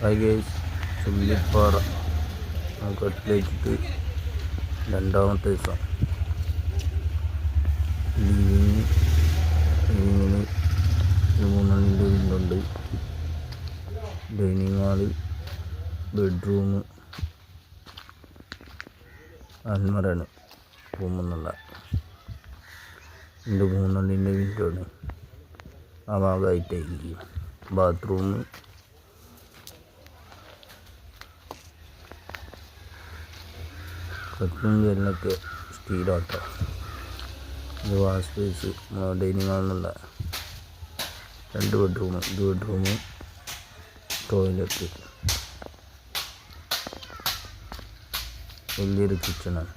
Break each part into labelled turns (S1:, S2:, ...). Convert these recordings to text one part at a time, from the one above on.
S1: Hi guys, Chullippara കട്ടിലേറ്റിട്ട് രണ്ടാമത്തെ ദിവസം ലീവിങ്ങിന് 3 വിൻഡുണ്ട്. Dining hall, bedroom, അൽമറാണ് റൂമെന്നുള്ള 3 window ആണ്. ആ ഭാഗമായിട്ടായിരിക്കും ബാത്റൂം, കട്ടിലും ജനലൊക്കെ സ്റ്റീലാട്ടോ. ഇത് വാഷ് സ്പേസ്, ഡൈനിങ് ഹാളിനുള്ള 2 ബെഡ്റൂം, ഇത് ബെഡ്റൂം, ടോയ്ലറ്റ്, വലിയൊരു കിച്ചണാണ്.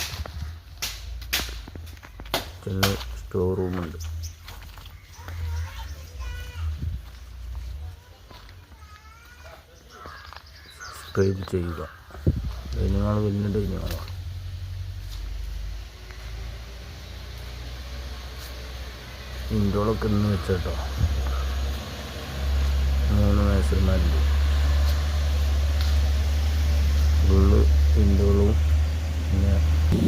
S1: കിച്ചണിൽ സ്റ്റോർ റൂമുണ്ട്. സബ്സ്ക്രൈബ് ചെയ്യുക. ഡൈനിങ് ഹാൾ വലിയ ഡൈനിങ് ഹാളാണ്. വിൻഡോകളൊക്കെ ഇന്ന് വെച്ചേട്ടോ. 3 മേസന്മാരുണ്ട്. ഫുള്ള് വിൻഡോകളും പിന്നെ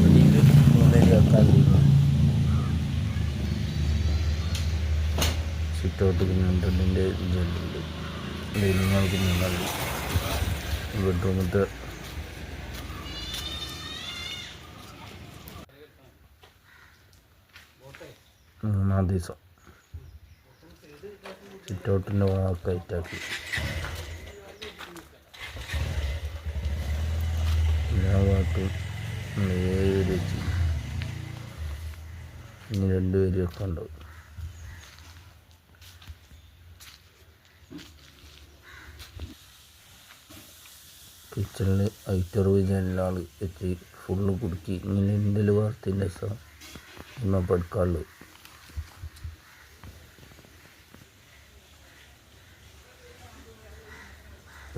S1: അടിയിൽ 3 കേൾക്കാതിരുന്നു. സിറ്റ് ഔട്ട് പിന്നെ 2 ജനലുണ്ട്. ഡൈനിങ് ഹാൾക്ക് 3 ബെഡ്റൂമത്തെ മൂന്നാം ദിവസം സിറ്റ് ഔട്ടിൻ്റെ വാക്ക് ഹൈറ്റാക്കി എല്ലാ ഭാഗത്തും 7 വെച്ച് ഇനി 2 പേരൊക്കെ ഉണ്ടാവും. കിച്ചണിൽ ഐറ്ററുവ് ജനലാൾ വെച്ച് ഫുള്ള് കുടുക്കി. ഇനി ലിൻഡൽ വാർത്തിൻ്റെ ദിവസം ഇമ്മ പടുക്കാള്.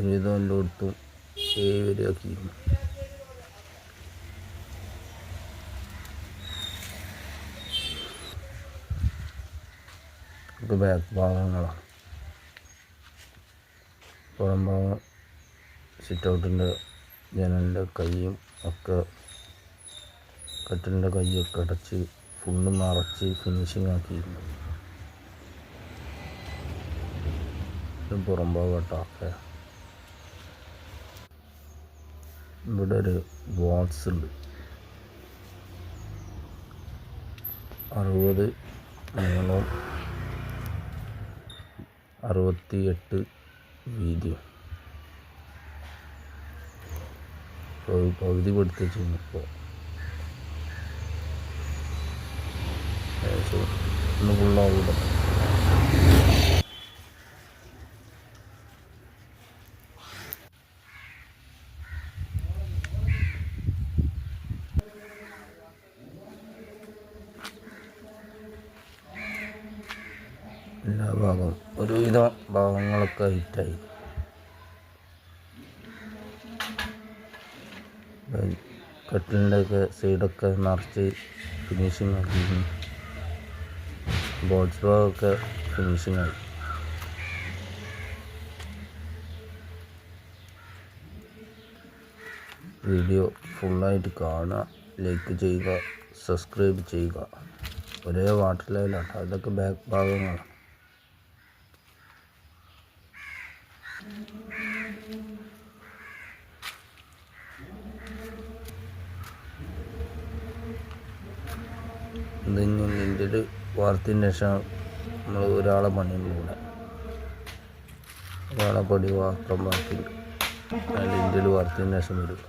S1: ഒരുവിധം എല്ലായിടത്തും 7 വരെ ആക്കിയിരുന്നു. ഒക്കെ ബാക്ക് ഭാഗങ്ങളാണ്. പുറം ഭാഗം സിറ്റ് ഔട്ടിൻ്റെ ജനലിൻ്റെ കൈയും ഒക്കെ കട്ടിലിൻ്റെ കൈയൊക്കെ അടച്ച് ഫുള്ള് നിറച്ച് ഫിനിഷിങ് ആക്കിയിരുന്നു. പുറം ഭാഗം കേട്ടോ. ഇവിടെ ഒരു ബോക്സ് ഉണ്ട്. 60 നീളവും 68 വീതിയും. പകുതി പഠിത്ത ചെയ്യുമ്പോൾ ഒന്ന് ഫുള്ളാവൂല. എല്ലാ ഭാഗവും ഒരുവിധം ഭാഗങ്ങളൊക്കെ ഹൈറ്റായി. കട്ടിലിൻ്റെ ഒക്കെ സൈഡൊക്കെ നിറച്ച് ഫിനിഷിങ് ആക്കി. ബോക്സ് ഭാഗമൊക്കെ ഫിനിഷിങ് ആയി. വീഡിയോ ഫുള്ളായിട്ട് കാണുക, ലൈക്ക് ചെയ്യുക, സബ്സ്ക്രൈബ് ചെയ്യുക. ഒരേ വാട്ടർ ലെവലാണ്. അതൊക്കെ ബാക്ക് ഭാഗങ്ങളാണ്. ഇതിന് ലിൻഡൽ വാർത്തതിന് ശേഷം നമ്മൾ ഒരാളെ പണിയുണ്ട്. കൂടെ ഒരാളെ പണി മാത്രം ബാക്കിയുണ്ട്. ലിൻഡൽ വാർത്തതിന് ശേഷം വരും.